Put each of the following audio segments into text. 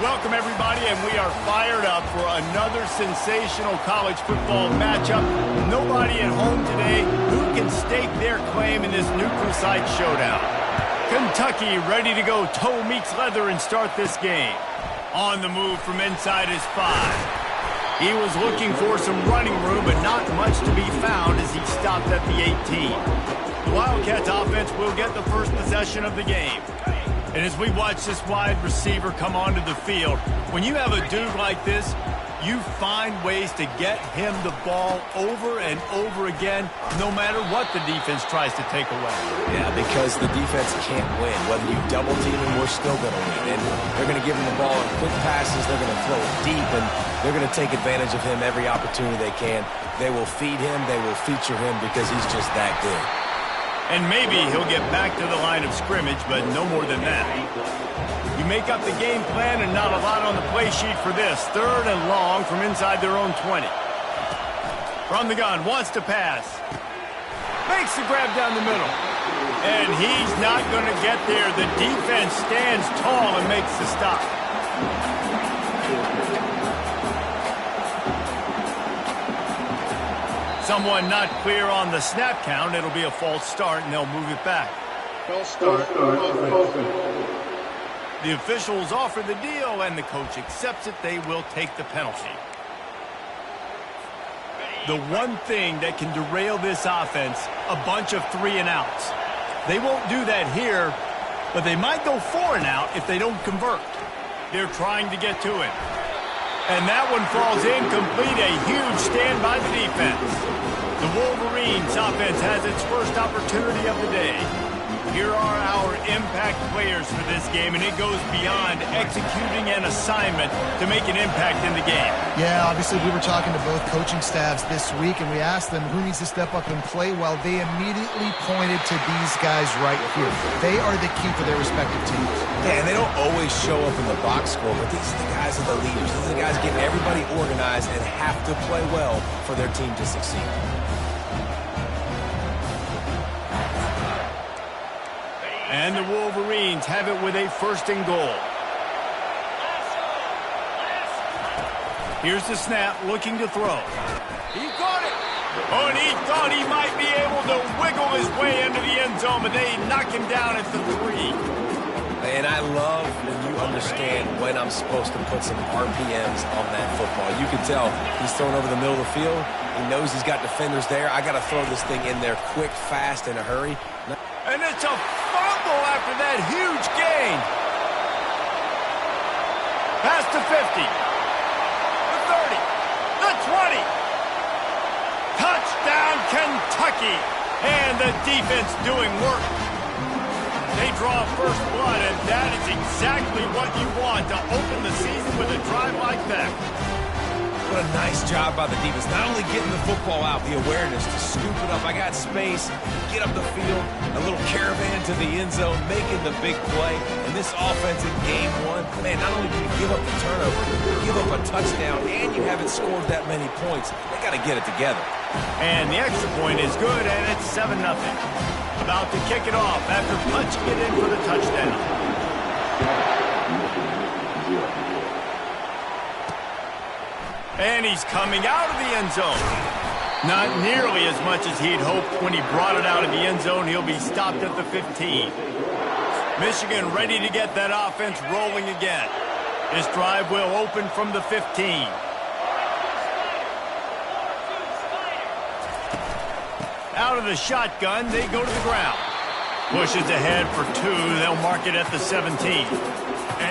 Welcome, everybody, and we are fired up for another sensational college football matchup. Nobody at home today who can stake their claim in this neutral site showdown. Kentucky ready to go toe meets leather and start this game. On the move from inside his 5. He was looking for some running room, but not much to be found as he stopped at the 18. The Wildcats offense will get the first possession of the game. And as we watch this wide receiver come onto the field, when you have a dude like this, you find ways to get him the ball over and over again, no matter what the defense tries to take away. Yeah, because the defense can't win. Whether you double team him, we're still going to win. And they're going to give him the ball in quick passes. They're going to throw it deep, and they're going to take advantage of him every opportunity they can. They will feed him. They will feature him because he's just that good. And maybe he'll get back to the line of scrimmage, but no more than that. You make up the game plan and not a lot on the play sheet for this. 3rd and long from inside their own 20. From the gun, wants to pass. Makes the grab down the middle. And he's not going to get there. The defense stands tall and makes the stop. Someone not clear on the snap count. It'll be a false start, and they'll move it back. False start. The officials offer the deal, and the coach accepts it. They will take the penalty. The one thing that can derail this offense, a bunch of 3-and-outs. They won't do that here, but they might go 4-and-out if they don't convert. They're trying to get to it. And that one falls incomplete. A huge stand by the defense. The Wolverines offense has its first opportunity of the day. Here are our impact players for this game, and it goes beyond executing an assignment to make an impact in the game. Yeah, obviously we were talking to both coaching staffs this week, and we asked them who needs to step up and play well. They immediately pointed to these guys right here. They are the key for their respective teams. Yeah, and they don't always show up in the box score, but these are the guys that are the leaders. These are the guys getting everybody organized and have to play well for their team to succeed. And the Wolverines have it with a 1st and goal. Here's the snap, looking to throw. He got it. Oh, and he thought he might be able to wiggle his way into the end zone, but they knock him down at the 3. And I love when you understand when I'm supposed to put some RPMs on that football. You can tell he's throwing over the middle of the field. He knows he's got defenders there. I got to throw this thing in there quick, fast, in a hurry. And it's a fumble after that huge gain. Past the 50. The 30. The 20. Touchdown, Kentucky. And the defense doing work. They draw first blood, and that is exactly what you want to open the season with a drive like that. What a nice job by the defense. Not only getting the football out, the awareness to scoop it up. I got space, get up the field, a little caravan to the end zone, making the big play. And this offense in game 1, man, not only do you give up the turnover, you give up a touchdown, and you haven't scored that many points. They got to get it together. And the extra point is good, and it's 7-0. About to kick it off after punching it in for the touchdown. And he's coming out of the end zone. Not nearly as much as he'd hoped when he brought it out of the end zone. He'll be stopped at the 15. Michigan ready to get that offense rolling again. This drive will open from the 15. Out of the shotgun, they go to the ground. Pushes ahead for 2. They'll mark it at the 17.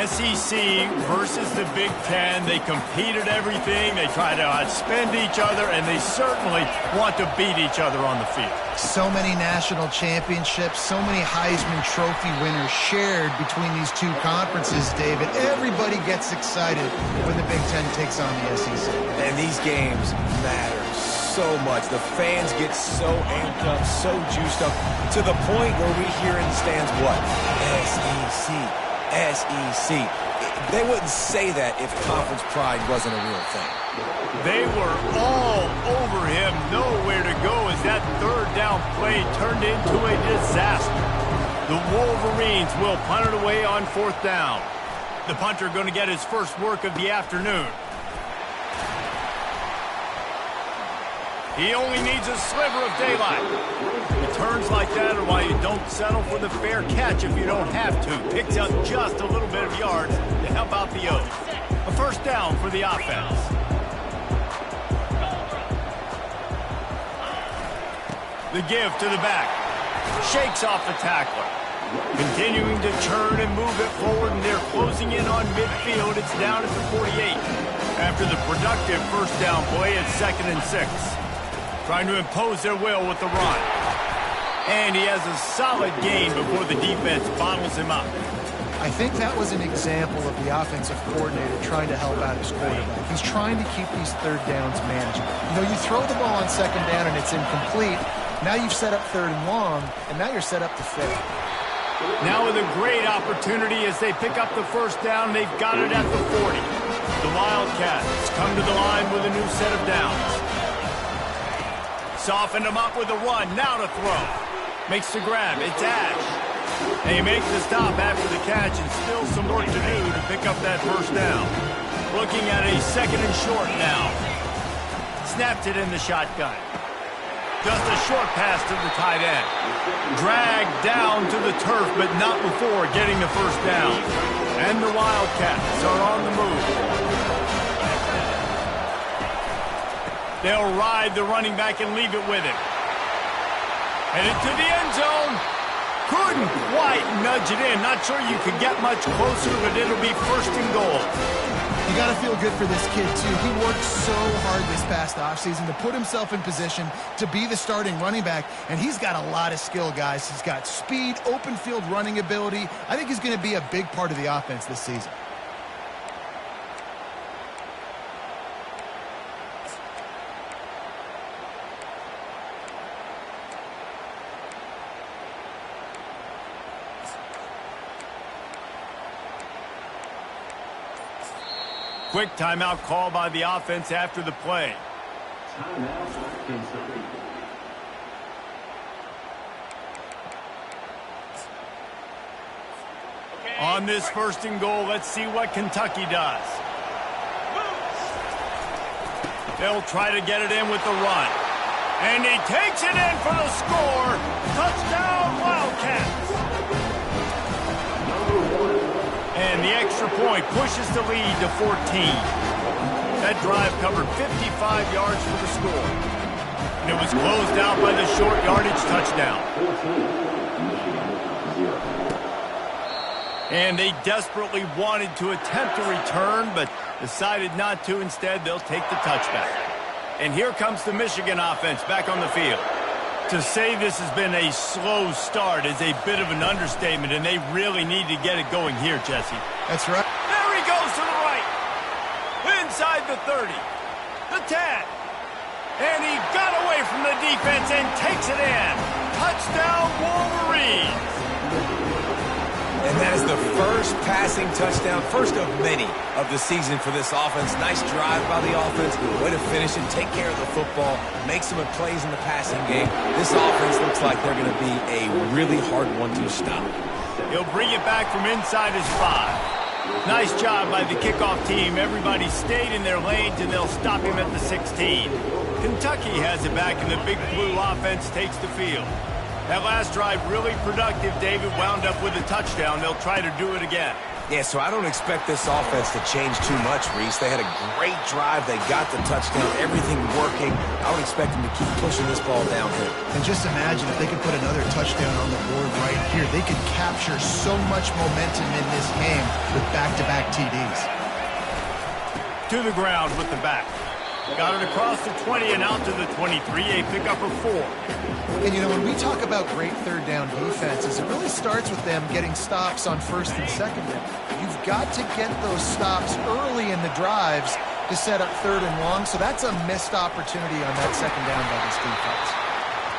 SEC versus the Big Ten. They compete at everything. They try to outspend each other, and they certainly want to beat each other on the field. So many national championships, so many Heisman Trophy winners shared between these two conferences, David. Everybody gets excited when the Big Ten takes on the SEC. And these games matter so much. The fans get so amped up, so juiced up, to the point where we hear in the stands what? SEC. SEC. They wouldn't say that if conference pride wasn't a real thing. They were all over him, nowhere to go as that 3rd down play turned into a disaster. The Wolverines will punt it away on 4th down. The punter going to get his first work of the afternoon. He only needs a sliver of daylight. Returns like that are why you don't settle for the fair catch if you don't have to. Picks up just a little bit of yards to help out the O's. A first down for the offense. The give to the back. Shakes off the tackler. Continuing to turn and move it forward, and they're closing in on midfield. It's down at the 48. After the productive first down play, it's 2nd and 6. Trying to impose their will with the run. And he has a solid gain before the defense bottles him up. I think that was an example of the offensive coordinator trying to help out his quarterback. He's trying to keep these third downs manageable. You know, you throw the ball on 2nd down and it's incomplete. Now you've set up 3rd and long, and now you're set up to 5th. Now with a great opportunity as they pick up the first down, they've got it at the 40. The Wildcats come to the line with a new set of downs. Softened him up with a run, now to throw. Makes the grab, it's Ash. And he makes the stop after the catch, and still some work to do to pick up that first down. Looking at a 2nd and short now. Snapped it in the shotgun. Just a short pass to the tight end. Dragged down to the turf, but not before getting the first down. And the Wildcats are on the move. They'll ride the running back and leave it with him. Headed to the end zone. Couldn't quite nudge it in. Not sure you could get much closer, but it'll be 1st and goal. You got to feel good for this kid, too. He worked so hard this past offseason to put himself in position to be the starting running back, and he's got a lot of skill, guys. He's got speed, open field running ability. I think he's going to be a big part of the offense this season. Quick timeout call by the offense after the play. On this 1st and goal, let's see what Kentucky does. They'll try to get it in with the run. And he takes it in for the score. Touchdown, Wildcats. And the extra point pushes the lead to 14. That drive covered 55 yards for the score. And it was closed out by the short yardage touchdown. And they desperately wanted to attempt a return, but decided not to. Instead, they'll take the touchback. And here comes the Michigan offense back on the field. To say this has been a slow start is a bit of an understatement, and they really need to get it going here, Jesse. That's right. There he goes to the right. Inside the 30. The 10. And he got away from the defense and takes it in. Touchdown, Wolverines. And that is the first passing touchdown, first of many of the season for this offense. Nice drive by the offense. Way to finish it, take care of the football, make some plays in the passing game. This offense looks like they're going to be a really hard one to stop. He'll bring it back from inside his 5. Nice job by the kickoff team. Everybody stayed in their lanes, and they'll stop him at the 16. Kentucky has it back, and the Big Blue offense takes the field. That last drive really productive. David wound up with a touchdown. They'll try to do it again. Yeah, so I don't expect this offense to change too much, Reese. They had a great drive. They got the touchdown, everything working. I would expect them to keep pushing this ball downhill. And just imagine if they could put another touchdown on the board right here. They could capture so much momentum in this game with back-to-back TDs. To the ground with the back. Got it across the 20 and out to the 23. A pickup of 4. And, you know, when we talk about great third down defenses, it really starts with them getting stops on 1st and 2nd down. You've got to get those stops early in the drives to set up 3rd and long, so that's a missed opportunity on that 2nd down by this defense.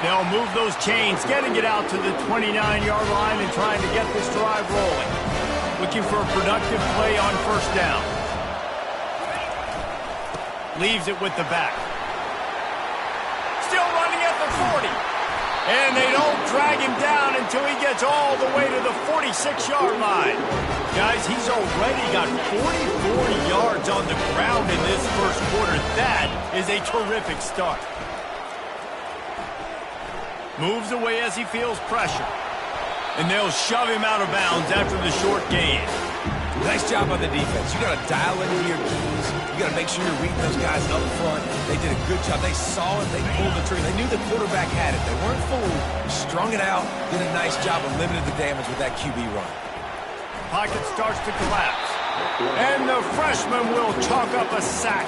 They'll move those chains, getting it out to the 29-yard line and trying to get this drive rolling. Looking for a productive play on 1st down. Leaves it with the back. Still running at the 40. And they don't drag him down until he gets all the way to the 46-yard line. Guys, he's already got 44 yards on the ground in this first quarter. That is a terrific start. Moves away as he feels pressure. And they'll shove him out of bounds after the short gain. Nice job on the defense. You got to dial into your keys. You got to make sure you're reading those guys up front. They did a good job. They saw it. They pulled the trigger. They knew the quarterback had it. They weren't fooled. Strung it out. Did a nice job of limiting the damage with that QB run. Pocket starts to collapse. And the freshman will chalk up a sack.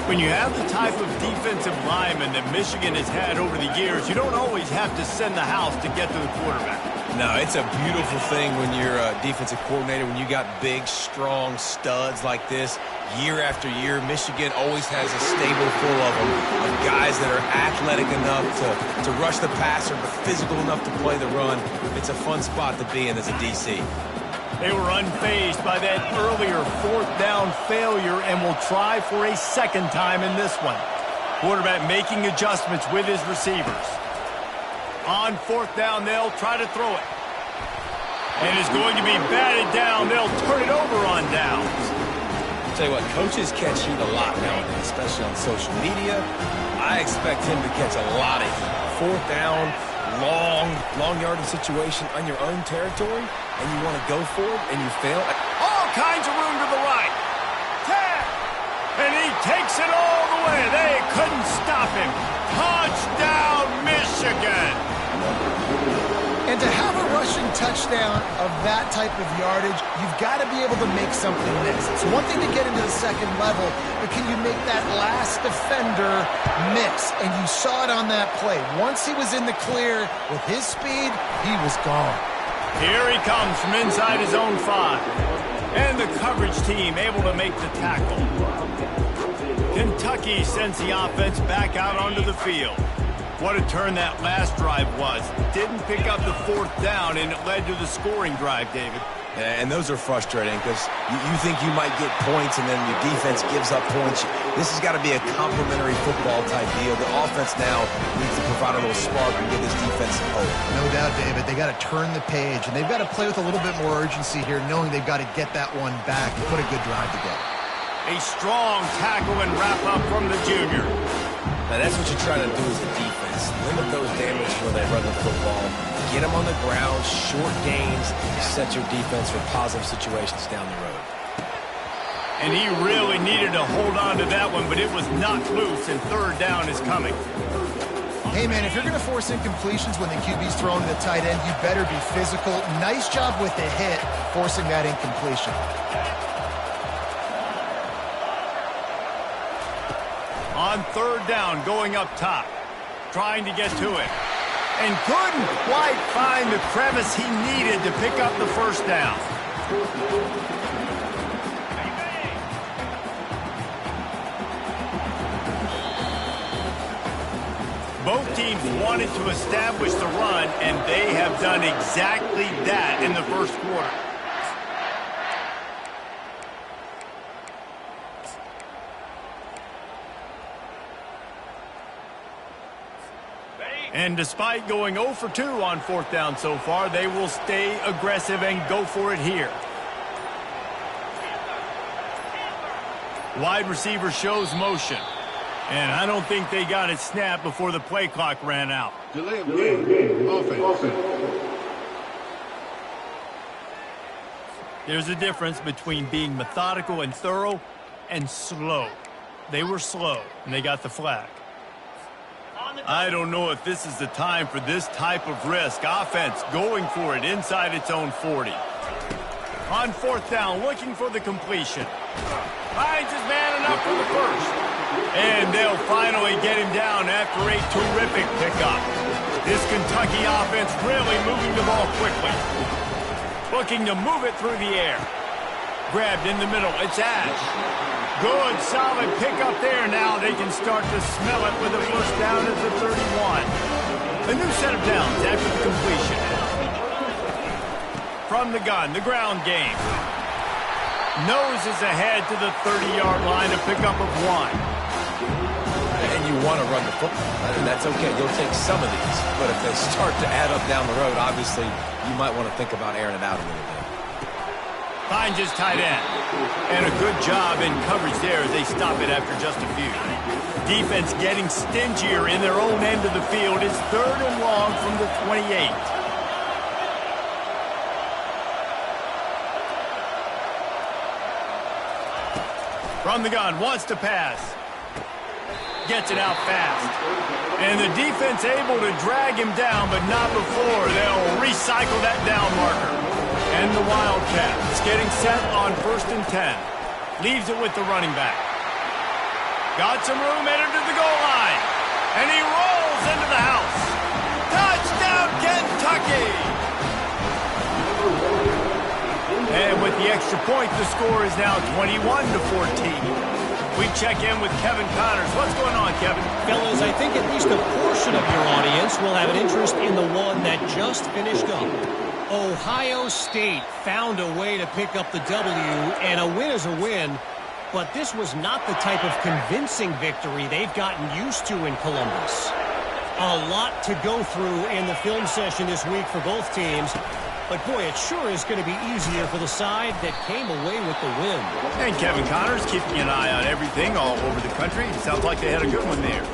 When you have the type of defensive lineman that Michigan has had over the years, you don't always have to send the house to get to the quarterback. No, it's a beautiful thing when you're a defensive coordinator, when you got big, strong studs like this. Year after year, Michigan always has a stable full of them, of guys that are athletic enough to rush the passer, but physical enough to play the run. It's a fun spot to be in as a DC. They were unfazed by that earlier fourth down failure and will try for a second time in this one. Quarterback making adjustments with his receivers. On fourth down, they'll try to throw it. And it's going to be batted down. They'll turn it over on downs. Tell you what, coaches catch heat a lot nowadays, especially on social media. I expect him to catch a lot of heat. Fourth down, long yardage situation on your own territory, and you want to go for it, and you fail. All kinds of room to the right. And he takes it all the way. They couldn't stop him. Touchdown, Michigan. And to have a rushing touchdown of that type of yardage, you've got to be able to make something miss. It's one thing to get into the second level, but can you make that last defender miss? And you saw it on that play. Once he was in the clear with his speed, he was gone. Here he comes from inside his own 5. And the coverage team able to make the tackle. Kentucky sends the offense back out onto the field. What a turn that last drive was. Didn't pick up the fourth down, and it led to the scoring drive, David. And those are frustrating because you think you might get points, and then your defense gives up points. This has got to be a complementary football type deal. The offense now needs to provide a little spark and give this defense some hope. No doubt, David. They got to turn the page, and they've got to play with a little bit more urgency here, knowing they've got to get that one back and put a good drive together. A strong tackle and wrap-up from the junior. Now, that's what you try to do as a defense. Limit those damage when they run the football. Get them on the ground, short gains, set your defense for positive situations down the road. And he really needed to hold on to that one, but it was knocked loose, and third down is coming. Hey, man, if you're going to force incompletions when the QB's throwing to the tight end, you better be physical. Nice job with the hit, forcing that incompletion. On third down, going up top, trying to get to it. And couldn't quite find the crevice he needed to pick up the first down. Both teams wanted to establish the run, and they have done exactly that in the first quarter. And despite going 0 for 2 on fourth down so far, they will stay aggressive and go for it here. Wide receiver shows motion. And I don't think they got it snapped before the play clock ran out. Delay of game. Offense. There's a difference between being methodical and thorough and slow. They were slow, and they got the flag. I don't know if this is the time for this type of risk. Offense going for it inside its own 40. On fourth down, looking for the completion. Finds his man enough for the first. And they'll finally get him down after a terrific pickup. This Kentucky offense really moving the ball quickly. Looking to move it through the air. Grabbed in the middle. It's Ash. Good, solid pickup there. Now they can start to smell it with a first down at the 31. A new set of downs after the completion. From the gun, the ground game. Noses ahead to the 30-yard line, a pickup of 1. And you want to run the football, and that's okay. You'll take some of these, but if they start to add up down the road, obviously you might want to think about airing it out a little bit. Finds his tight end. And a good job in coverage there as they stop it after just a few. Defense getting stingier in their own end of the field. It's 3rd and long from the 28. From the gun, wants to pass. Gets it out fast. And the defense able to drag him down, but not before they'll recycle that down marker. And the Wildcats getting set on 1st and 10. Leaves it with the running back. Got some room, entered to the goal line. And he rolls into the house. Touchdown, Kentucky! And with the extra point, the score is now 21-14. We check in with Kevin Connors. What's going on, Kevin? Fellas, I think at least a portion of your audience will have an interest in the one that just finished up. Ohio State found a way to pick up the W, and a win is a win, but this was not the type of convincing victory they've gotten used to in Columbus. A lot to go through in the film session this week for both teams, but boy, it sure is going to be easier for the side that came away with the win. And Kevin Connors keeping an eye on everything all over the country. Sounds like they had a good one there.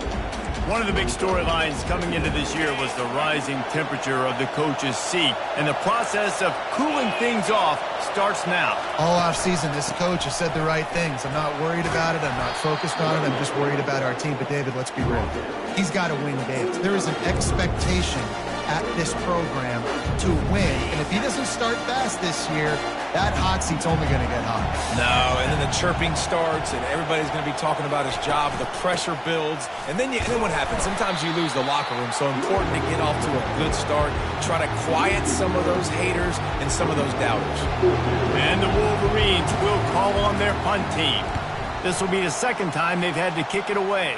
One of the big storylines coming into this year was the rising temperature of the coach's seat, and the process of cooling things off starts now. All offseason, this coach has said the right things. I'm not worried about it. I'm not focused on it. I'm just worried about our team. But, David, let's be real. He's got to win games. There is an expectation at this program to win, and if he doesn't start fast this year, that hot seat's only going to get hot. No, and then the chirping starts, and everybody's going to be talking about his job. The pressure builds, and then what happens? Sometimes you lose the locker room, so important to get off to a good start. Try to quiet some of those haters and some of those doubters. And the Wolverines will call on their punt team. This will be the 2nd time they've had to kick it away.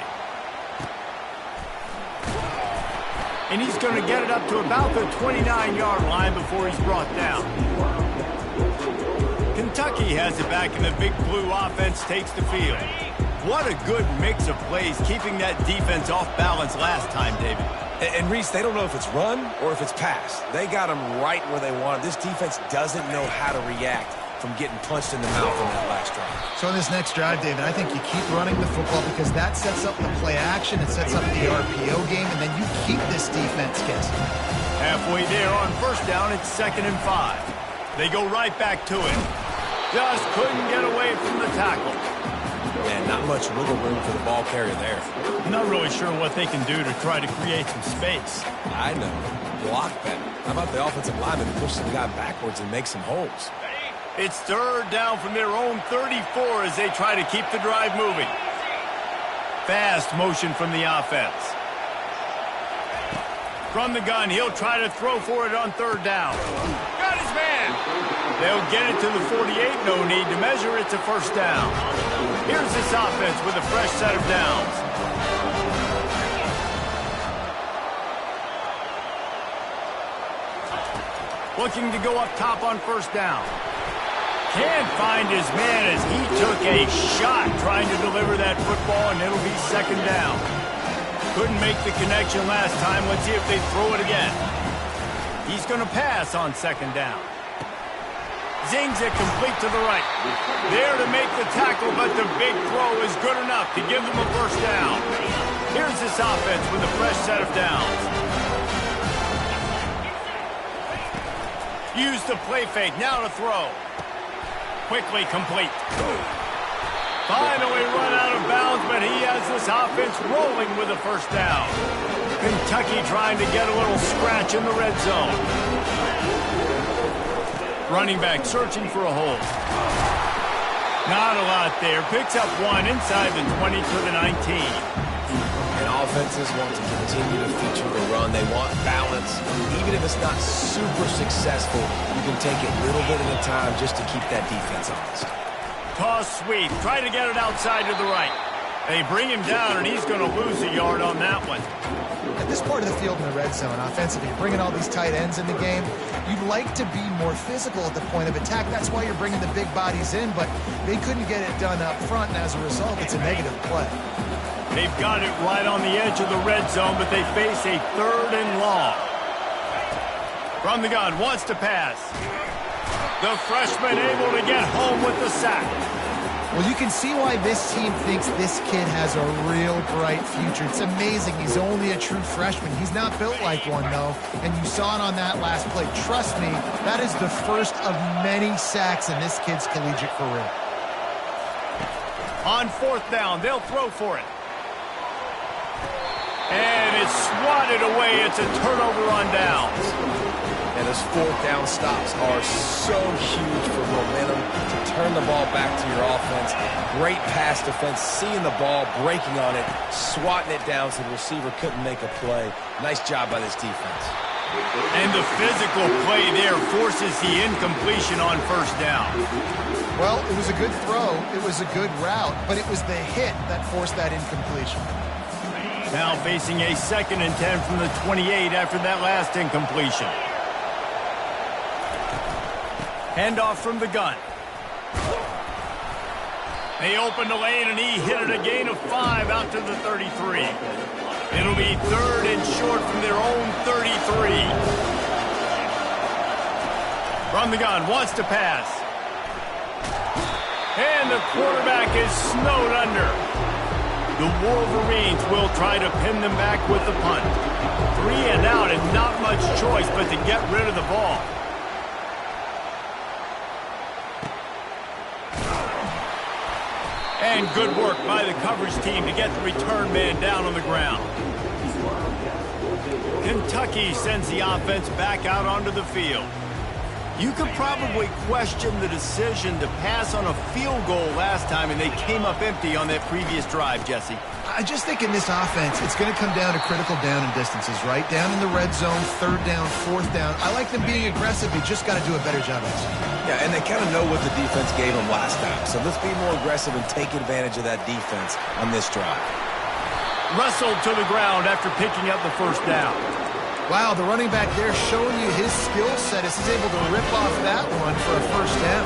And he's going to get it up to about the 29-yard line before he's brought down. Kentucky has it back, and the Big Blue offense takes the field. What a good mix of plays, keeping that defense off balance last time, David. And Reese, they don't know if it's run or if it's pass. They got them right where they want. This defense doesn't know how to react from getting punched in the mouth on that last drive. So in this next drive, David, I think you keep running the football because that sets up the play action, it sets up the RPO game, and then you keep this defense guessing. Halfway there on 1st down, it's 2nd and 5. They go right back to it. Just couldn't get away from the tackle. Man, not much wiggle room for the ball carrier there. Not really sure what they can do to try to create some space. I know. Block better. How about the offensive lineman push some guy backwards and make some holes? It's 3rd down from their own 34 as they try to keep the drive moving. Fast motion from the offense. From the gun, he'll try to throw for it on 3rd down. Got his man. They'll get it to the 48. No need to measure. It's a 1st down. Here's this offense with a fresh set of downs. Looking to go up top on 1st down. Can't find his man as he took a shot trying to deliver that football, and it'll be 2nd down. Couldn't make the connection last time. Let's see if they throw it again. He's going to pass on 2nd down. Zings it complete to the right. There to make the tackle, but the big throw is good enough to give them a 1st down. Here's this offense with a fresh set of downs. Use the play fake, now to throw. Quickly complete. Finally run out of bounds, but he has this offense rolling with a 1st down. Kentucky trying to get a little scratch in the red zone. Running back searching for a hole. Not a lot there. Picks up 1 inside the 20 to the 19. And offenses want to continue to feature the run. They want balance. Even if it's not super successful, you can take it little bit at a time just to keep that defense honest. Toss sweep. Try to get it outside to the right. They bring him down, and he's going to lose a yard on that one. At this part of the field in the red zone, offensively, you're bringing all these tight ends in the game. You'd like to be more physical at the point of attack. That's why you're bringing the big bodies in, but they couldn't get it done up front, and as a result, it's a negative play. They've got it right on the edge of the red zone, but they face a 3rd and long. From the gun, wants to pass. The freshman able to get home with the sack. Well, you can see why this team thinks this kid has a real bright future. It's amazing. He's only a true freshman. He's not built like one, though, and you saw it on that last play. Trust me, that is the first of many sacks in this kid's collegiate career. On 4th down, they'll throw for it. And it's swatted away. It's a turnover on downs. And those 4th down stops are so huge for momentum to turn the ball back to your offense. Great pass defense, seeing the ball, breaking on it, swatting it down so the receiver couldn't make a play. Nice job by this defense. And the physical play there forces the incompletion on 1st down. Well, it was a good throw. It was a good route, but it was the hit that forced that incompletion. Now facing a 2nd and 10 from the 28 after that last incompletion. Handoff from the gun. They opened the lane, and he hit it a gain of 5 out to the 33. It'll be 3rd and short from their own 33. From the gun, wants to pass. And the quarterback is snowed under. The Wolverines will try to pin them back with the punt. 3 and out, and not much choice but to get rid of the ball. And good work by the coverage team to get the return man down on the ground. Kentucky sends the offense back out onto the field. You could probably question the decision to pass on a field goal last time, and they came up empty on that previous drive, Jesse. I just think in this offense, it's going to come down to critical down and distances, right? Down in the red zone, 3rd down, 4th down. I like them being aggressive. They just got to do a better job of it. Yeah, and they kind of know what the defense gave them last time. So let's be more aggressive and take advantage of that defense on this drive. Wrestled to the ground after picking up the 1st down. Wow, the running back there showing you his skill set as he's able to rip off that one for a 1st down.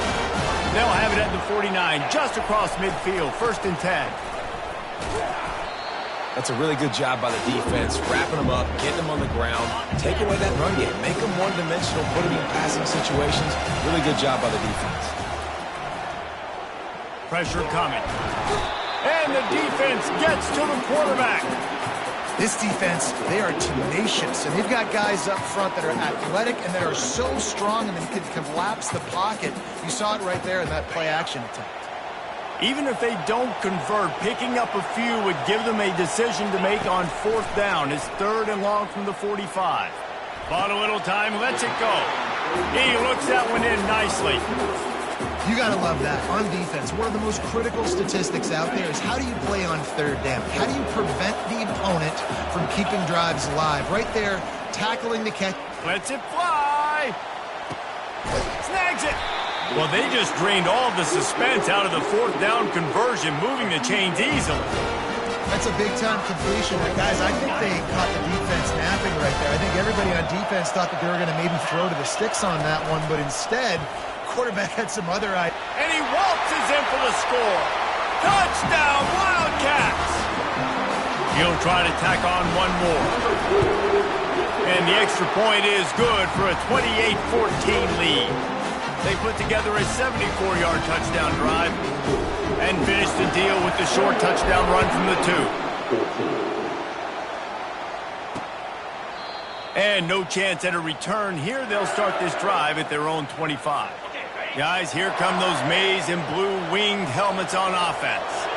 They'll have it at the 49, just across midfield, 1st and 10. That's a really good job by the defense, wrapping them up, getting them on the ground, take away that run game, make them one-dimensional, put them in passing situations. Really good job by the defense. Pressure coming. And the defense gets to the quarterback. This defense, they are tenacious, and they've got guys up front that are athletic and that are so strong and they can collapse the pocket. You saw it right there in that play-action attempt. Even if they don't convert, picking up a few would give them a decision to make on 4th down. It's 3rd and long from the 45. Bought a little time, lets it go. He looks that one in nicely. You got to love that. On defense, one of the most critical statistics out there is how do you play on 3rd down? How do you prevent the opponent from keeping drives alive? Right there, tackling the catch. Lets it fly. Snags it. Well, they just drained all the suspense out of the 4th down conversion, moving the chains easily. That's a big-time completion. But guys, I think they caught the defense napping right there. I think everybody on defense thought that they were going to maybe throw to the sticks on that one, but instead, quarterback had some other ideas. And he waltzes in for the score. Touchdown, Wildcats! He'll try to tack on one more. And the extra point is good for a 28-14 lead. They put together a 74-yard touchdown drive and finished the deal with the short touchdown run from the 2. And no chance at a return here. They'll start this drive at their own 25. Guys, here come those maize and blue winged helmets on offense.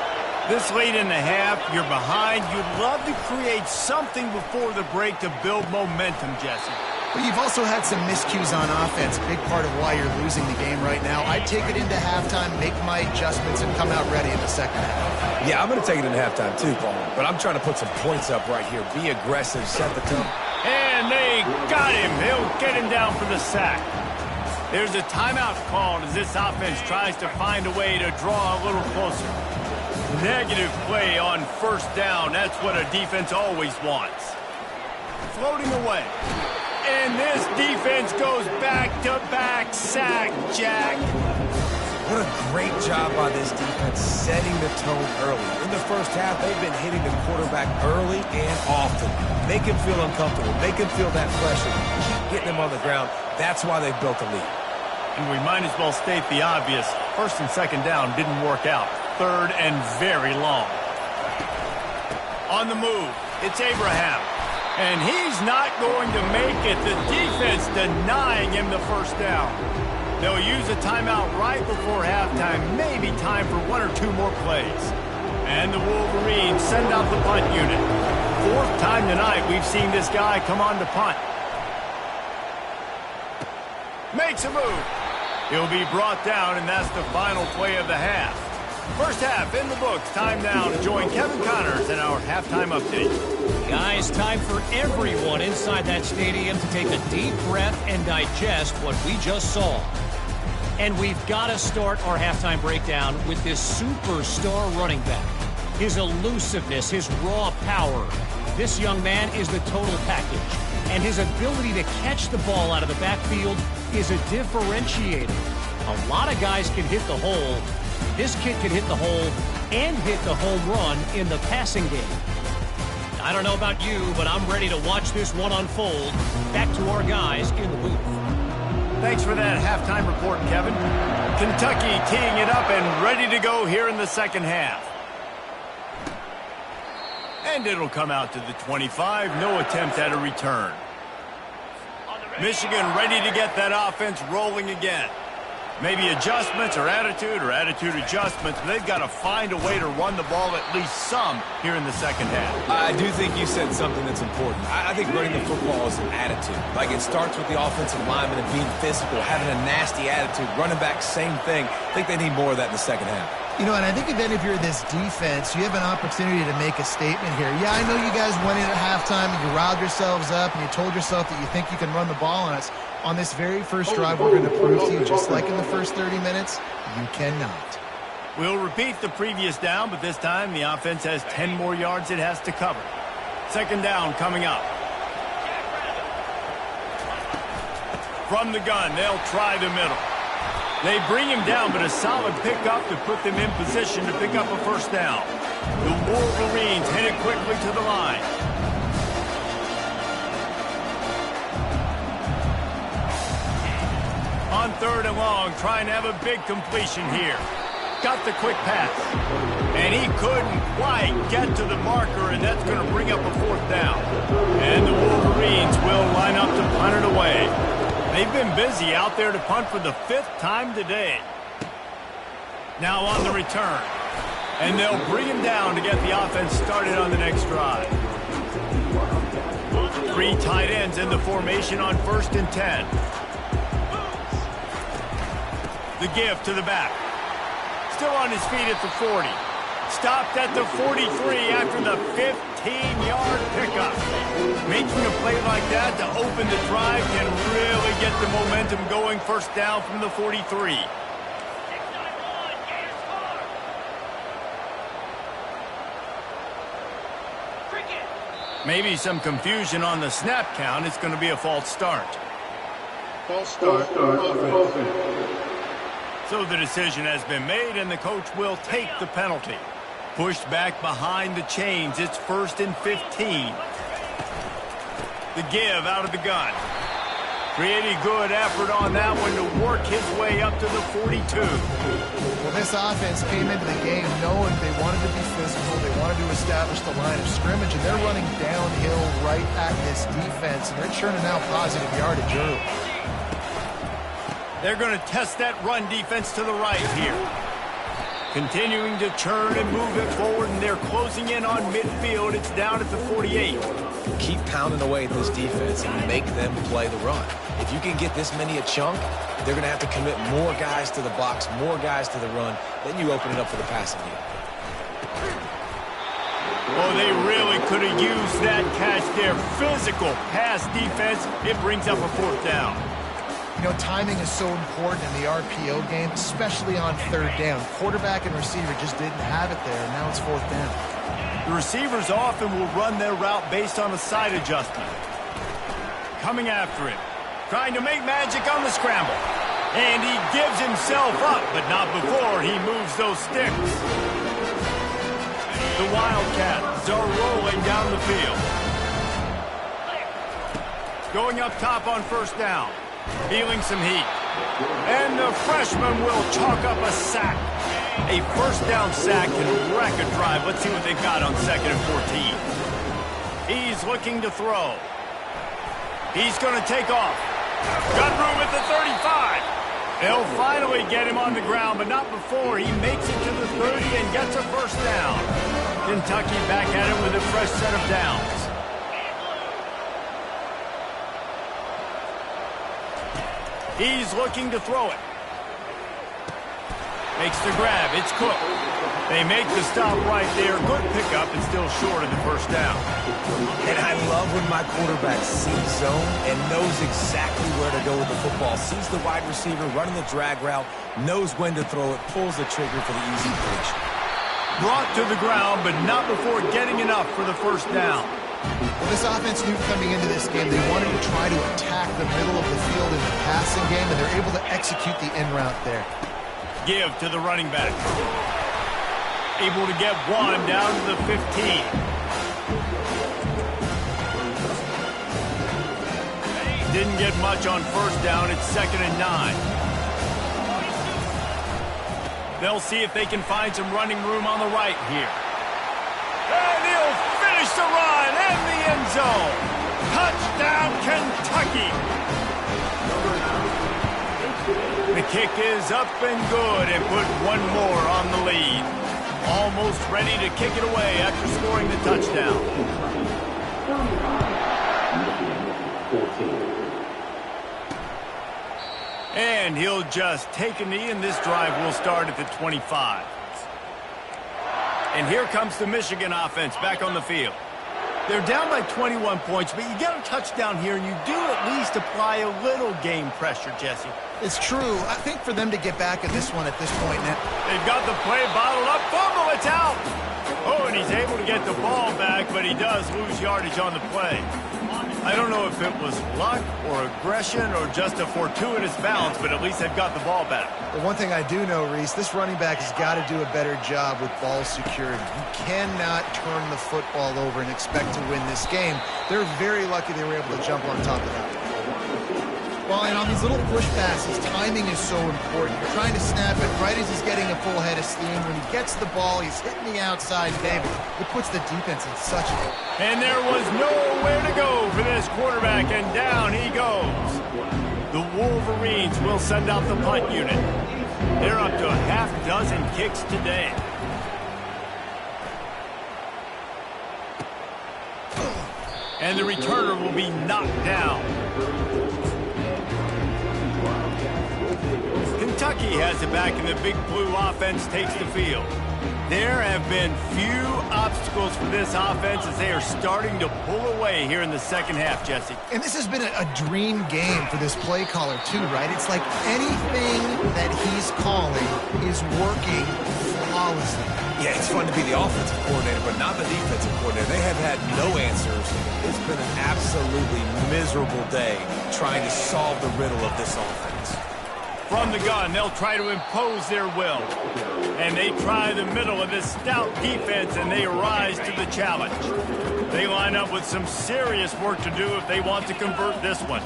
This late in the half, you're behind. You'd love to create something before the break to build momentum, Jesse. But you've also had some miscues on offense, big part of why you're losing the game right now. I'd take it into halftime, make my adjustments, and come out ready in the 2nd half. Yeah, I'm going to take it into halftime too, Paul. But I'm trying to put some points up right here. Be aggressive, set the tone. And they got him. They'll get him down for the sack. There's a timeout called as this offense tries to find a way to draw a little closer. Negative play on 1st down. That's what a defense always wants. Floating away. And this defense goes back-to-back sack, Jack. What a great job by this defense setting the tone early. In the 1st half, they've been hitting the quarterback early and often. Make him feel uncomfortable. Make him feel that pressure. Keep getting him on the ground. That's why they've built a lead. And we might as well state the obvious. First and second down didn't work out. Third and very long. On the move, it's Abraham. And he's not going to make it. The defense denying him the first down. They'll use a timeout right before halftime. Maybe time for one or two more plays. And the Wolverines send out the punt unit. Fourth time tonight we've seen this guy come on to punt. Makes a move. He'll be brought down, and that's the final play of the half. First half in the books. Time now to join Kevin Connors in our halftime update. Guys, time for everyone inside that stadium to take a deep breath and digest what we just saw. And we've got to start our halftime breakdown with this superstar running back. His elusiveness, his raw power. This young man is the total package. And his ability to catch the ball out of the backfield is a differentiator. A lot of guys can hit the hole. This kid can hit the hole and hit the home run in the passing game. I don't know about you, but I'm ready to watch this one unfold. Back to our guys in the booth. Thanks for that halftime report, Kevin. Kentucky teeing it up and ready to go here in the second half. And it'll come out to the 25. No attempt at a return. Michigan ready to get that offense rolling again. Maybe adjustments or attitude adjustments. They've got to find a way to run the ball at least some here in the second half. I do think you said something that's important. I think running the football is an attitude. Like, it starts with the offensive lineman and being physical, having a nasty attitude. Running back, same thing. I think they need more of that in the second half. You know, and I think then if you're this defense, you have an opportunity to make a statement here. Yeah, I know you guys went in at halftime and you riled yourselves up and you told yourself that you think you can run the ball on us. On this very first drive, we're going to prove to you, just like in the first 30 minutes, you cannot. We'll repeat the previous down, but this time the offense has 10 more yards it has to cover. Second down coming up. From the gun, they'll try the middle. They bring him down, but a solid pickup to put them in position to pick up a first down. The Wolverines headed quickly to the line. On third and long, trying to have a big completion here. Got the quick pass. And he couldn't quite get to the marker, and that's going to bring up a fourth down. And the Wolverines will line up to punt it away. They've been busy out there to punt for the fifth time today. Now on the return. And they'll bring him down to get the offense started on the next drive. Three tight ends in the formation on 1st and 10. The give to the back. Still on his feet at the 40. Stopped at the 43 after the 15-yard pickup. Making a play like that to open the drive can really get the momentum going. First down from the 43. Maybe some confusion on the snap count. It's going to be a false start. False start. So the decision has been made, and the coach will take the penalty. Pushed back behind the chains. It's 1st and 15. The give out of the gun. Pretty good effort on that one to work his way up to the 42. Well, this offense came into the game knowing they wanted to be physical. They wanted to establish the line of scrimmage, and they're running downhill right at this defense, and they're churning out positive yardage early. They're going to test that run defense to the right here. Continuing to churn and move it forward, and they're closing in on midfield. It's down at the 48. Keep pounding away at this defense and make them play the run. If you can get this many a chunk, they're going to have to commit more guys to the box, more guys to the run. Then you open it up for the passing game. Oh, they really could have used that catch there. Physical pass defense. It brings up a fourth down. You know, timing is so important in the RPO game, especially on third down. Quarterback and receiver just didn't have it there, and now it's fourth down. The receivers often will run their route based on a side adjustment. Coming after him. Trying to make magic on the scramble. And he gives himself up, but not before he moves those sticks. The Wildcats are rolling down the field. Going up top on first down. Feeling some heat. And the freshman will chalk up a sack. A first down sack can wreck a drive. Let's see what they've got on 2nd and 14. He's looking to throw. He's going to take off. Got room at the 35. They'll finally get him on the ground, but not before he makes it to the 30 and gets a first down. Kentucky back at it with a fresh set of downs. He's looking to throw it. Makes the grab. It's Cook. They make the stop right there. Good pickup and still short of the first down. And I love when my quarterback sees zone and knows exactly where to go with the football. Sees the wide receiver running the drag route, knows when to throw it, pulls the trigger for the easy completion. Brought to the ground, but not before getting enough for the first down. Well, this offense knew coming into this game they wanted to try to attack the middle of the field in the passing game, and they're able to execute the in route there. Give to the running back. Able to get one down to the 15. Didn't get much on first down. It's 2nd and 9. They'll see if they can find some running room on the right here. And he'll finish the run in the end zone. Touchdown, Kentucky. The kick is up and good and put one more on the lead. Almost ready to kick it away after scoring the touchdown. And he'll just take a knee, and this drive will start at the 25. And here comes the Michigan offense back on the field. They're down by 21 points, but you get a touchdown here, and you do at least apply a little game pressure, Jesse. It's true. I think for them to get back at this one at this point, they've got the play bottled up. Fumble, it's out. Oh, and he's able to get the ball back, but he does lose yardage on the play. I don't know if it was luck or aggression or just a fortuitous bounce, but at least they've got the ball back. The one thing I do know, Reese, this running back has got to do a better job with ball security. You cannot turn the football over and expect to win this game. They're very lucky they were able to jump on top of that. Well, and on these little push passes, timing is so important. You're trying to snap it right as he's getting a full head of steam. When he gets the ball, he's hitting the outside table. It puts the defense in such a... And there was nowhere to go for this quarterback, and down he goes. The Wolverines will send out the punt unit. They're up to a half dozen kicks today. And the returner will be knocked down. Kentucky has it back, and the Big Blue offense takes the field. There have been few obstacles for this offense as they are starting to pull away here in the second half, Jesse. And this has been a dream game for this play caller, too, right? It's like anything that he's calling is working flawlessly. Yeah, it's fun to be the offensive coordinator, but not the defensive coordinator. They have had no answers. It's been an absolutely miserable day trying to solve the riddle of this offense. From the gun, they'll try to impose their will. And they try the middle of this stout defense, and they rise to the challenge. They line up with some serious work to do if they want to convert this one.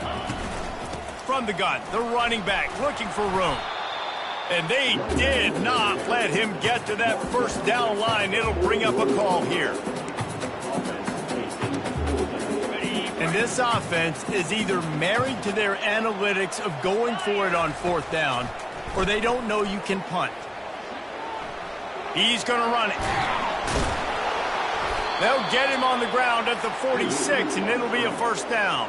From the gun, the running back looking for room. And they did not let him get to that first down line. It'll bring up a call here. And this offense is either married to their analytics of going for it on fourth down, or they don't know you can punt. He's going to run it. They'll get him on the ground at the 46, and it'll be a first down.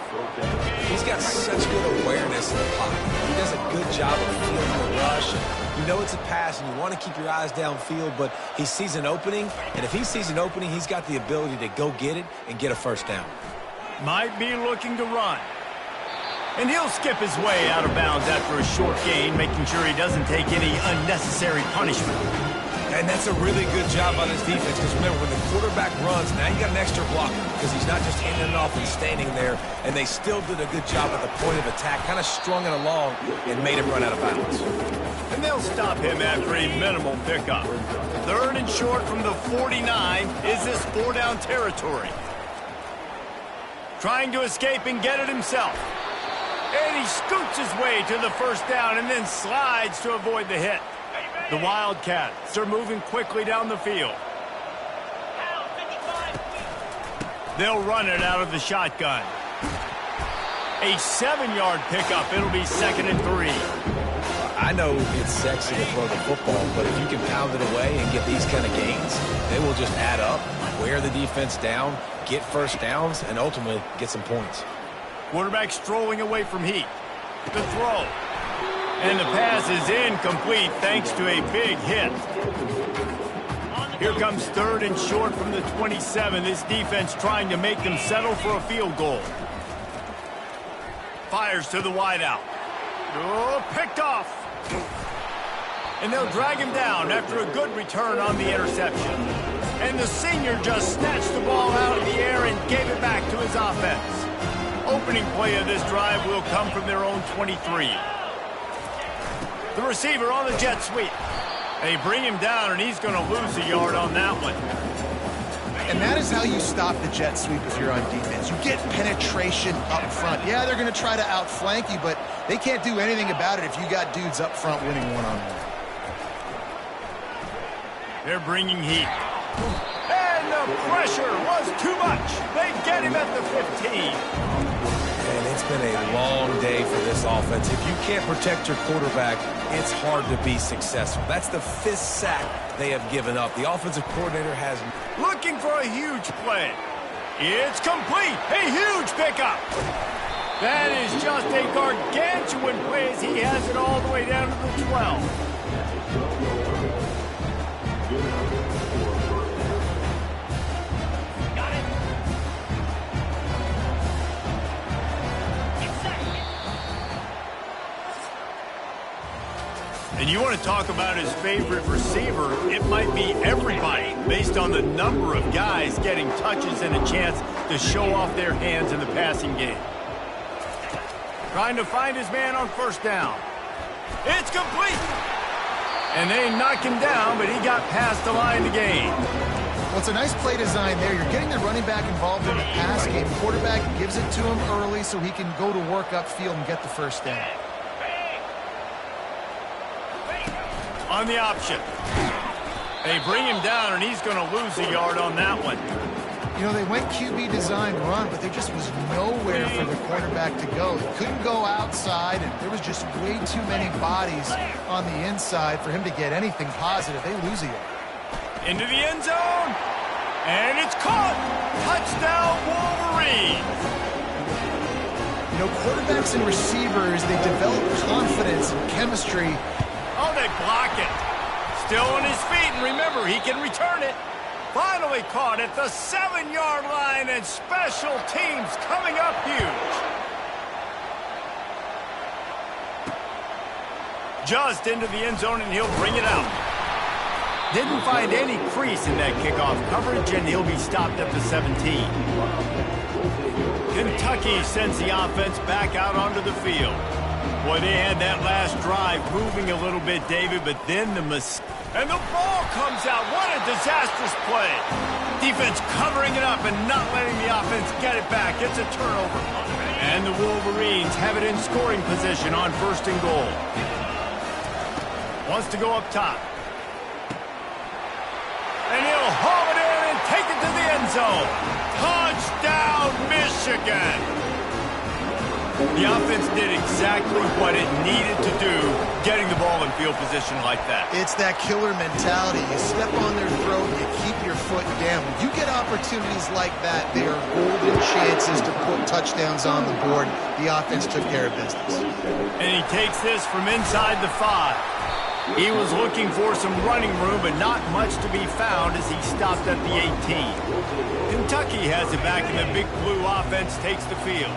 He's got such good awareness in the pocket. He does a good job of feeling the rush. You know it's a pass, and you want to keep your eyes downfield, but he sees an opening, and if he sees an opening, he's got the ability to go get it and get a first down. Might be looking to run. And he'll skip his way out of bounds after a short gain, making sure he doesn't take any unnecessary punishment. And that's a really good job by this defense, because remember, when the quarterback runs, now you got an extra blocker, because he's not just handing it off and standing there, and they still did a good job at the point of attack, kind of strung it along and made him run out of bounds. And they'll stop him after a minimal pickup. 3rd and short from the 49. Is this 4-down territory? Trying to escape and get it himself. And he scoots his way to the first down and then slides to avoid the hit. The Wildcats are moving quickly down the field. They'll run it out of the shotgun. A 7-yard pickup. It'll be 2nd and 3. I know it's sexy to throw the football, but if you can pound it away and get these kind of gains, they will just add up, wear the defense down, get first downs, and ultimately get some points. Quarterback strolling away from heat. The throw. And the pass is incomplete thanks to a big hit. Here comes 3rd and short from the 27. This defense trying to make them settle for a field goal. Fires to the wideout. Oh, picked off. And they'll drag him down after a good return on the interception. And the senior just snatched the ball out of the air and gave it back to his offense. Opening play of this drive will come from their own 23. The receiver on the jet sweep. They bring him down, and he's going to lose a yard on that one. And that is how you stop the jet sweep if you're on defense. You get penetration up front. Yeah, they're going to try to outflank you, but they can't do anything about it if you got dudes up front winning one-on-one. They're bringing heat. And the pressure was too much. They get him at the 15. And it's been a long day for this offense. If you can't protect your quarterback, it's hard to be successful. That's the 5th sack they have given up. The offensive coordinator has... Looking for a huge play. It's complete. A huge pickup. That is just a gargantuan play as he has it all the way down to the 12. And you want to talk about his favorite receiver, it might be everybody based on the number of guys getting touches and a chance to show off their hands in the passing game. Trying to find his man on 1st down. It's complete. And they knock him down, but he got past the line to gain. Well, it's a nice play design there. You're getting the running back involved in the pass game. Quarterback gives it to him early so he can go to work upfield and get the 1st down. On the option. They bring him down, and he's going to lose a yard on that one. You know, they went QB design run, but there just was nowhere for the quarterback to go. He couldn't go outside, and there was just way too many bodies on the inside for him to get anything positive. They lose a yard. Into the end zone, and it's caught. Touchdown, Wolverines. You know, quarterbacks and receivers, they develop confidence and chemistry. Oh, they block it. Still on his feet, and remember, he can return it. Finally caught at the 7-yard line, and special teams coming up huge. Just into the end zone, and he'll bring it out. Didn't find any crease in that kickoff coverage, and he'll be stopped at the 17. Kentucky sends the offense back out onto the field. Boy, they had that last drive moving a little bit, David, but then and the ball comes out. What a disastrous play. Defense covering it up and not letting the offense get it back. It's a turnover. And the Wolverines have it in scoring position on 1st and goal. Wants to go up top. And he'll haul it in and take it to the end zone. Touchdown, Michigan. The offense did exactly what it needed to do, getting the ball in field position like that. It's that killer mentality. You step on their throat, you keep your foot down. When you get opportunities like that, they are golden chances to put touchdowns on the board. The offense took care of business. And he takes this from inside the 5. He was looking for some running room, but not much to be found as he stopped at the 18. Kentucky has it back, and the Big Blue offense takes the field.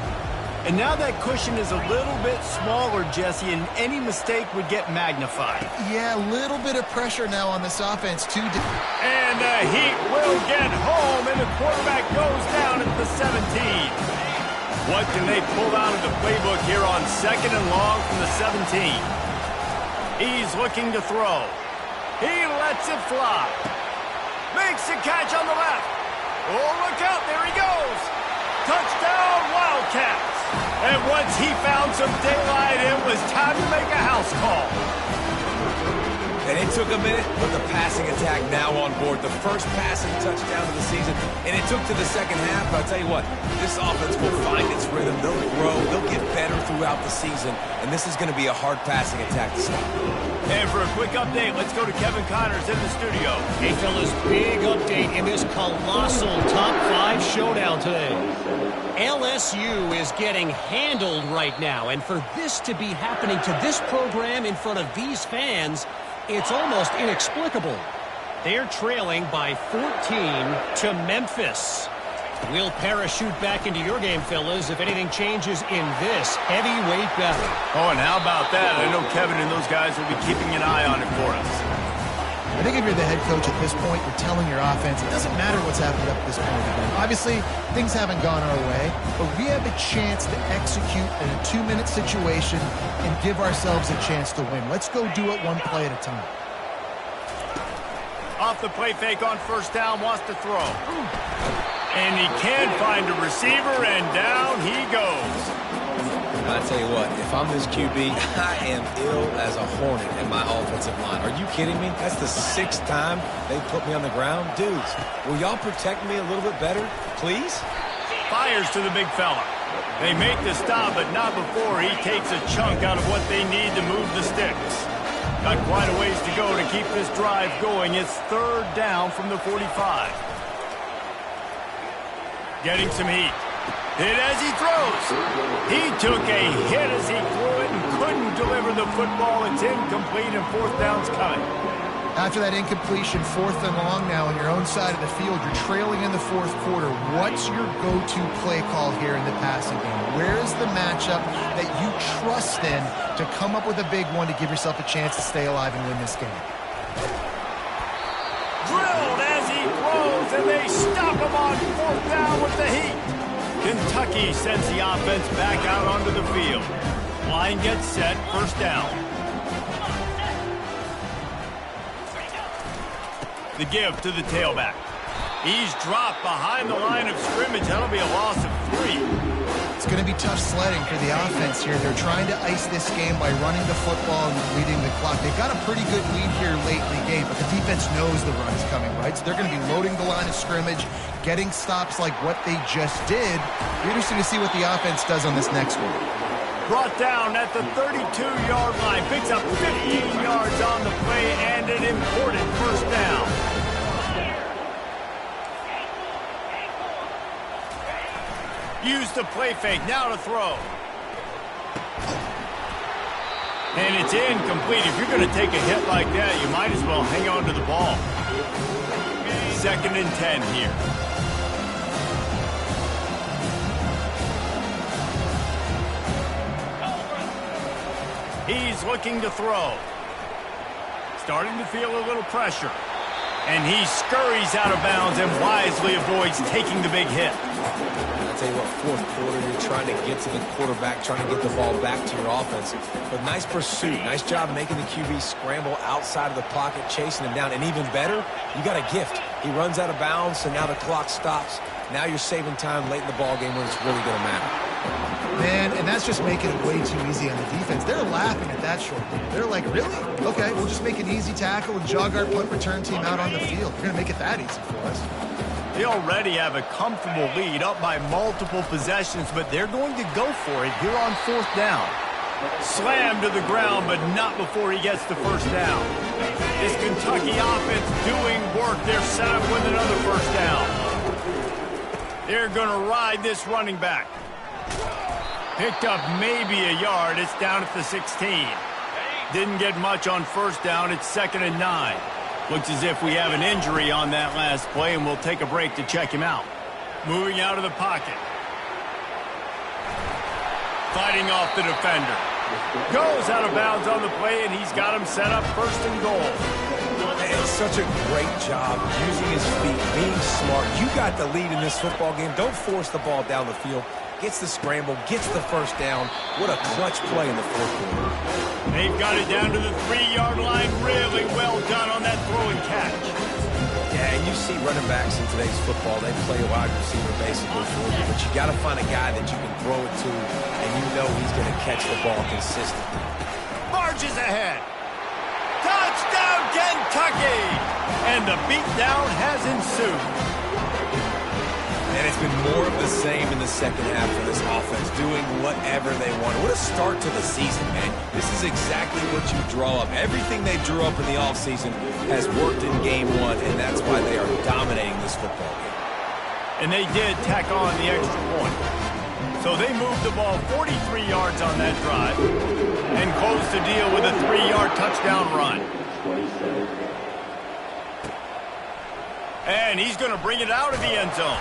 And now that cushion is a little bit smaller, Jesse, and any mistake would get magnified. Yeah, a little bit of pressure now on this offense, too. And the Heat will get home, and the quarterback goes down at the 17. What can they pull out of the playbook here on 2nd and long from the 17? He's looking to throw. He lets it fly. Makes a catch on the left. Oh, look out. There he goes. Touchdown, Wildcats. And once he found some daylight, it was time to make a house call. And it took a minute, but the passing attack now on board. The first passing touchdown of the season, and it took to the second half. But I'll tell you what, this offense will find its rhythm. They'll grow. They'll get better throughout the season. And this is going to be a hard passing attack to stop. And for a quick update, let's go to Kevin Connors in the studio. Hey, fellas, big update in this colossal top 5 showdown today. LSU is getting handled right now, and for this to be happening to this program in front of these fans, it's almost inexplicable. They're trailing by 14 to Memphis. We'll parachute back into your game, fellas, if anything changes in this heavyweight battle. Oh, and how about that? I know Kevin and those guys will be keeping an eye on it for us. I think if you're the head coach at this point, you're telling your offense, it doesn't matter what's happened up to this point again. Obviously, things haven't gone our way, but we have a chance to execute in a 2-minute situation and give ourselves a chance to win. Let's go do it one play at a time. Off the play fake on first down, wants to throw. And he can find a receiver, and down he goes. I'll tell you what, if I'm this QB, I am ill as a hornet in my offensive line. Are you kidding me? That's the 6th time they put me on the ground. Dudes, will y'all protect me a little bit better, please? Fires to the big fella. They make the stop, but not before he takes a chunk out of what they need to move the sticks. Got quite a ways to go to keep this drive going. It's 3rd down from the 45. Getting some heat. Hit as he throws. He took a hit as he threw it and couldn't deliver the football. It's incomplete and 4th down's coming. After that incompletion, 4th and long now on your own side of the field, you're trailing in the 4th quarter. What's your go-to play call here in the passing game? Where's the matchup that you trust in to come up with a big one to give yourself a chance to stay alive and win this game? Drilled as he throws, and they stop him on 4th down with the heat. Kentucky sends the offense back out onto the field. Line gets set, 1st down. The give to the tailback. He's dropped behind the line of scrimmage. That'll be a loss of 3. It's going to be tough sledding for the offense here. They're trying to ice this game by running the football and leading the clock. They've got a pretty good lead here late in the game, but the defense knows the run is coming, right? So they're going to be loading the line of scrimmage, getting stops like what they just did. Be interesting to see what the offense does on this next one. Brought down at the 32-yard line. Picks up 15 yards on the play and an important 1st down. Use the play fake, now to throw. And it's incomplete. If you're going to take a hit like that, you might as well hang on to the ball. 2nd and 10 here. He's looking to throw. Starting to feel a little pressure. And he scurries out of bounds and wisely avoids taking the big hit. I'll tell you what, 4th quarter, you're trying to get to the quarterback, trying to get the ball back to your offense. But nice pursuit. Nice job making the QB scramble outside of the pocket, chasing him down. And even better, you got a gift. He runs out of bounds, so now the clock stops. Now you're saving time late in the ballgame when it's really going to matter. Man, and that's just making it way too easy on the defense. They're laughing at that short game. They're like, really? Okay, we'll just make an easy tackle and jog our punt return team out on the field. We're going to make it that easy for us. They already have a comfortable lead up by multiple possessions, but they're going to go for it here on 4th down. Slammed to the ground, but not before he gets the 1st down. This Kentucky offense doing work. They're set up with another 1st down. They're going to ride this running back. Picked up maybe a yard. It's down at the 16. Didn't get much on 1st down. It's 2nd and 9. Looks as if we have an injury on that last play, and we'll take a break to check him out. Moving out of the pocket. Fighting off the defender. Goes out of bounds on the play, and he's got him set up 1st and goal. It's such a great job using his feet, being smart. You got the lead in this football game. Don't force the ball down the field. Gets the scramble, gets the 1st down. What a clutch play in the 4th quarter. They've got it down to the 3-yard line. Really well done on that throw and catch. Yeah, and you see running backs in today's football, they play a wide receiver basically for you, but you got to find a guy that you can throw it to, and you know he's going to catch the ball consistently. Marches ahead. Touchdown, Kentucky! And the beatdown has ensued. And it's been more of the same in the second half for this offense, doing whatever they want. What a start to the season, man. This is exactly what you draw up. Everything they drew up in the offseason has worked in game one, and that's why they are dominating this football game. And they did tack on the extra point. So they moved the ball 43 yards on that drive and closed the deal with a 3-yard touchdown run. And he's going to bring it out of the end zone.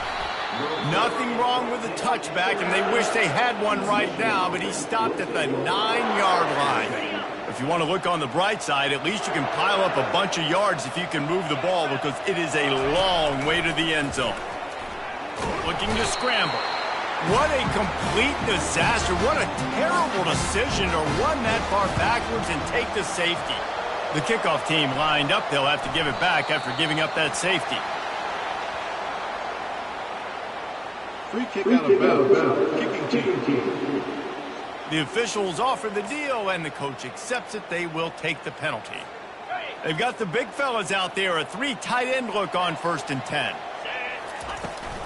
Nothing wrong with the touchback, and they wish they had one right now, but he stopped at the 9-yard line. If you want to look on the bright side, at least you can pile up a bunch of yards if you can move the ball, because it is a long way to the end zone. Looking to scramble. What a complete disaster. What a terrible decision to run that far backwards and take the safety. The kickoff team lined up. They'll have to give it back after giving up that safety. Free kick out of bounds. Kicking team. The officials offer the deal, and the coach accepts it. They will take the penalty. They've got the big fellas out there. A 3 tight end look on 1st and 10.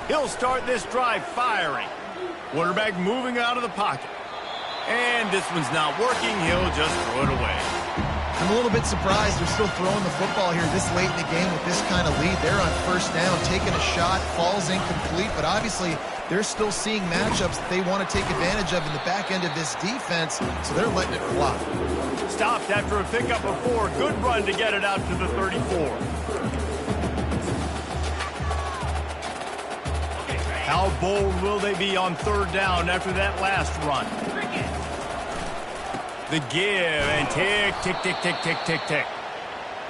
He'll start this drive firing. Quarterback moving out of the pocket. And this one's not working. He'll just throw it away. I'm a little bit surprised they're still throwing the football here this late in the game with this kind of lead. They're on 1st down, taking a shot, falls incomplete, but obviously they're still seeing matchups that they want to take advantage of in the back end of this defense, so they're letting it fly. Stopped after a pickup of 4. Good run to get it out to the 34. How bold will they be on 3rd down after that last run? The give, and tick, tick, tick, tick, tick, tick, tick.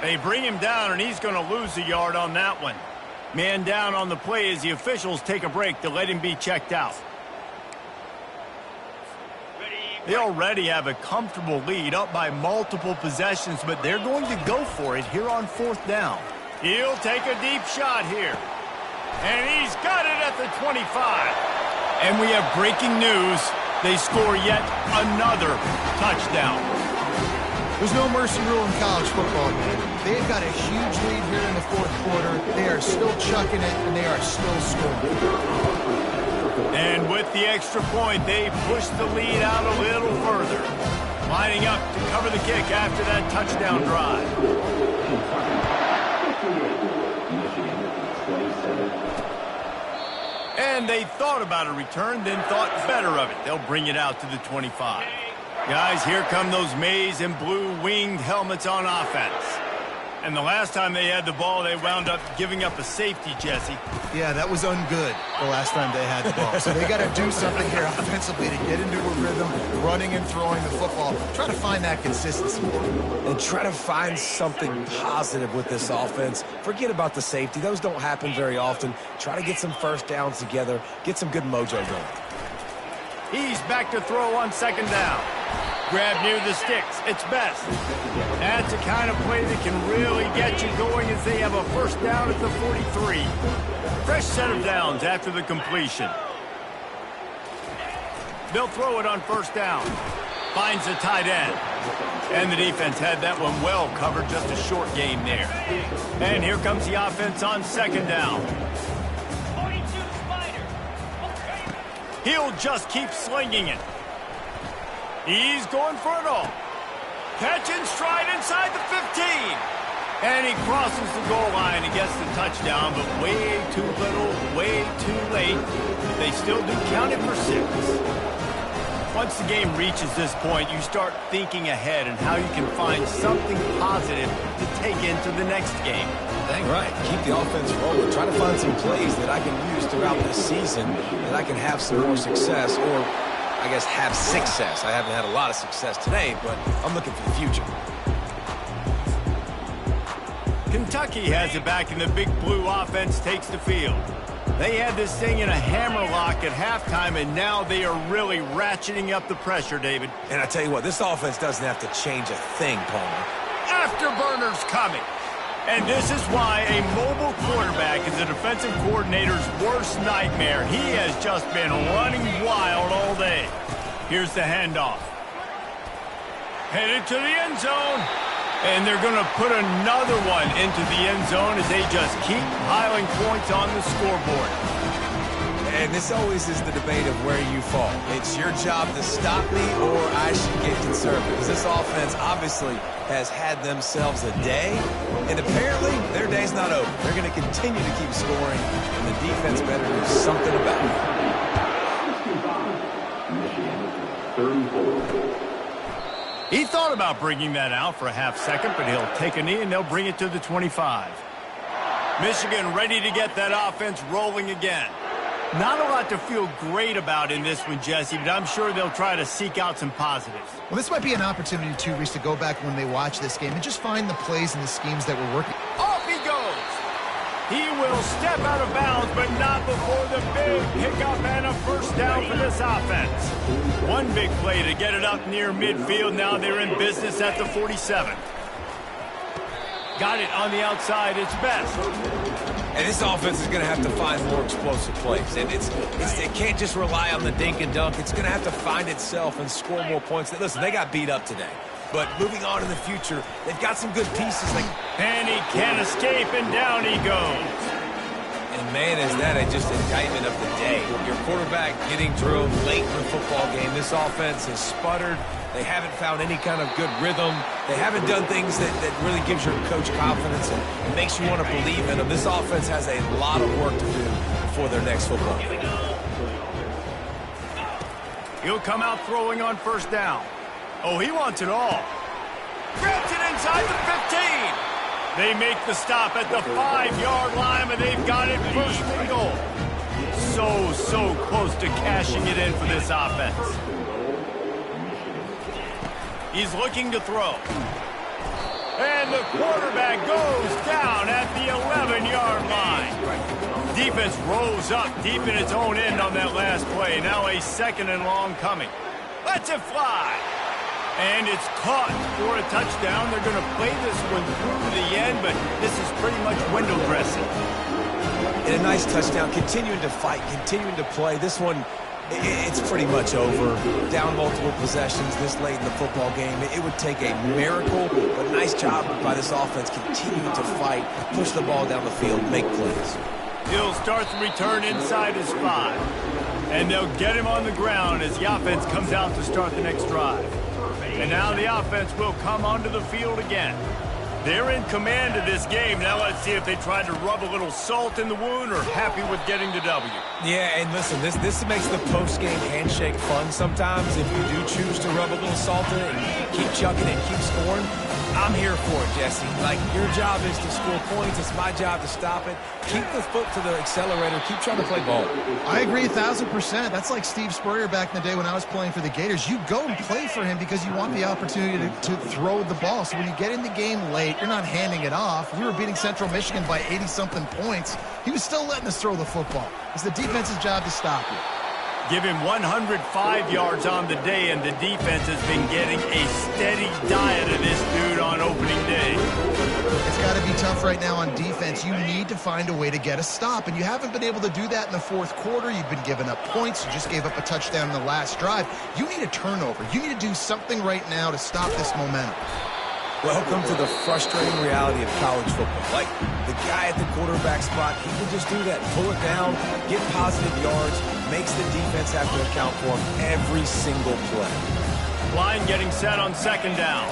They bring him down, and he's going to lose a yard on that one. Man down on the play as the officials take a break to let him be checked out. They already have a comfortable lead, up by multiple possessions, but they're going to go for it here on 4th down. He'll take a deep shot here. And he's got it at the 25. And we have breaking news. They score yet another touchdown. There's no mercy rule in college football, man. They've got a huge lead here in the 4th quarter. They are still chucking it, and they are still scoring. And with the extra point, they push the lead out a little further. Lining up to cover the kick after that touchdown drive. And they thought about a return, then thought better of it. They'll bring it out to the 25. Guys, here come those maize and blue winged helmets on offense. And the last time they had the ball, they wound up giving up a safety, Jesse. Yeah, that was ungood the last time they had the ball. So they got to do something here offensively to get into a rhythm, running and throwing the football. Try to find that consistency. And try to find something positive with this offense. Forget about the safety. Those don't happen very often. Try to get some 1st downs together. Get some good mojo going. He's back to throw on 2nd down. Grab near the sticks. It's best. That's a kind of play that can really get you going as they have a 1st down at the 43. Fresh set of downs after the completion. They'll throw it on 1st down. Finds the tight end. And the defense had that one well covered. Just a short game there. And here comes the offense on 2nd down. He'll just keep slinging it. He's going for it all. Catch and stride inside the 15. And he crosses the goal line and gets the touchdown, but way too little, way too late. But they still do count it for 6. Once the game reaches this point, you start thinking ahead and how you can find something positive to take into the next game. Dang right. Keep the offense rolling. Try to find some plays that I can use throughout this season that I can have some more success, or I guess have success. I haven't had a lot of success today, but I'm looking for the future. Kentucky has it back, and the big blue offense takes the field. They had this thing in a hammerlock at halftime, and now they are really ratcheting up the pressure, David. And I tell you what, this offense doesn't have to change a thing, Palmer. Afterburners coming. And this is why a mobile quarterback is a defensive coordinator's worst nightmare. He has just been running wild all day. Here's the handoff. Headed to the end zone. And they're going to put another one into the end zone as they just keep piling points on the scoreboard. And this always is the debate of where you fall. It's your job to stop me or I should get conservative. Because this offense obviously has had themselves a day. And apparently their day's not over. They're going to continue to keep scoring. And the defense better do something about it. He thought about bringing that out for a half second, but he'll take a knee and they'll bring it to the 25. Michigan ready to get that offense rolling again. Not a lot to feel great about in this one, Jesse, but I'm sure they'll try to seek out some positives. Well, this might be an opportunity, too, Reese, to go back when they watch this game and just find the plays and the schemes that were working. Off he goes. He will step out of bounds, but not before the big pickup and a first down for this offense. One big play to get it up near midfield. Now they're in business at the 47. Got it on the outside. It's best. And this offense is going to have to find more explosive plays. And it can't just rely on the dink and dunk. It's going to have to find itself and score more points. Listen, they got beat up today. But moving on in the future, they've got some good pieces. And he can't escape, and down he goes. And, man, is that just an indictment of the day. Your quarterback getting drilled late in the football game. This offense has sputtered. They haven't found any kind of good rhythm. They haven't done things that really gives your coach confidence and makes you want to believe in them. This offense has a lot of work to do before their next football game. He'll come out throwing on first down. Oh, he wants it all. Grabs it inside the 15. They make the stop at the 5-yard line, and they've got it first and goal. So close to cashing it in for this offense. He's looking to throw. And the quarterback goes down at the 11-yard line. Defense rolls up deep in its own end on that last play. Now a second and long coming. Lets it fly. And it's caught for a touchdown. They're going to play this one through to the end, but this is pretty much window dressing. And a nice touchdown, continuing to fight, continuing to play. This one, it's pretty much over. Down multiple possessions this late in the football game. It would take a miracle, but nice job by this offense continuing to fight, push the ball down the field, make plays. He'll start the return inside his 5. And they'll get him on the ground as the offense comes out to start the next drive. And now the offense will come onto the field again. They're in command of this game. Now let's see if they try to rub a little salt in the wound or happy with getting the W. Yeah, and listen, this makes the post-game handshake fun sometimes. If you do choose to rub a little salt in it and keep chucking and keep scoring, I'm here for it, Jesse. Like, your job is to score points. It's my job to stop it. Keep the foot to the accelerator. Keep trying to play ball. I agree 1,000%. That's like Steve Spurrier back in the day when I was playing for the Gators. You go and play for him because you want the opportunity to throw the ball. So when you get in the game late, you're not handing it off. We were beating Central Michigan by 80-something points. He was still letting us throw the football. It's the defense's job to stop you. Give him 105 yards on the day, and the defense has been getting a steady diet of this dude on opening day. It's got to be tough right now on defense. You need to find a way to get a stop, and you haven't been able to do that in the fourth quarter. You've been giving up points. You just gave up a touchdown in the last drive. You need a turnover. You need to do something right now to stop this momentum. Welcome to the frustrating reality of college football. Like, the guy at the quarterback spot, he can just do that. Pull it down, get positive yards, makes the defense have to account for him every single play. Line getting set on second down.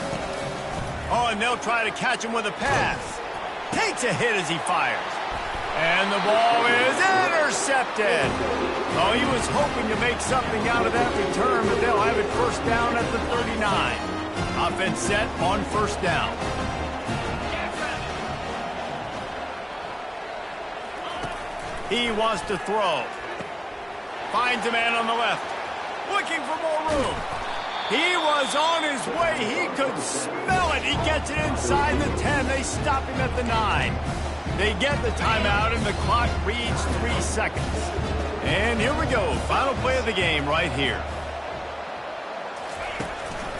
Oh, and they'll try to catch him with a pass. Takes a hit as he fires. And the ball is intercepted. Oh, he was hoping to make something out of that return, but they'll have it first down at the 39. Offense set on first down. He wants to throw. Finds a man on the left. Looking for more room. He was on his way. He could smell it. He gets it inside the 10. They stop him at the 9. They get the timeout, and the clock reads 3 seconds. And here we go. Final play of the game right here.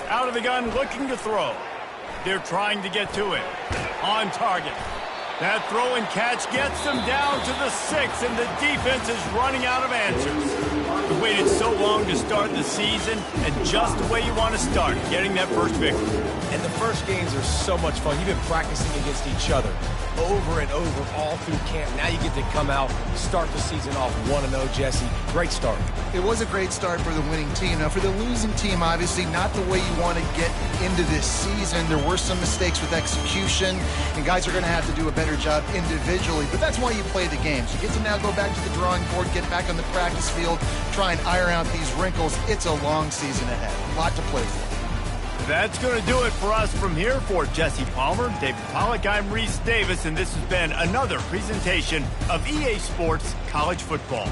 Out of the gun, looking to throw. They're trying to get to it. On target. That throw and catch gets them down to the 6, and the defense is running out of answers. We waited so long to start the season, and just the way you want to start, getting that first victory. And the first games are so much fun. You've been practicing against each other over and over all through camp. Now you get to come out, start the season off 1-0, Jesse. Great start. It was a great start for the winning team. Now, for the losing team, obviously not the way you want to get into this season. There were some mistakes with execution, and guys are going to have to do a better job individually. But that's why you play the games. You get to now go back to the drawing board, get back on the practice field, try and iron out these wrinkles. It's a long season ahead. A lot to play for. That's going to do it for us from here. For Jesse Palmer, David Pollack, I'm Reese Davis, and this has been another presentation of EA Sports College Football.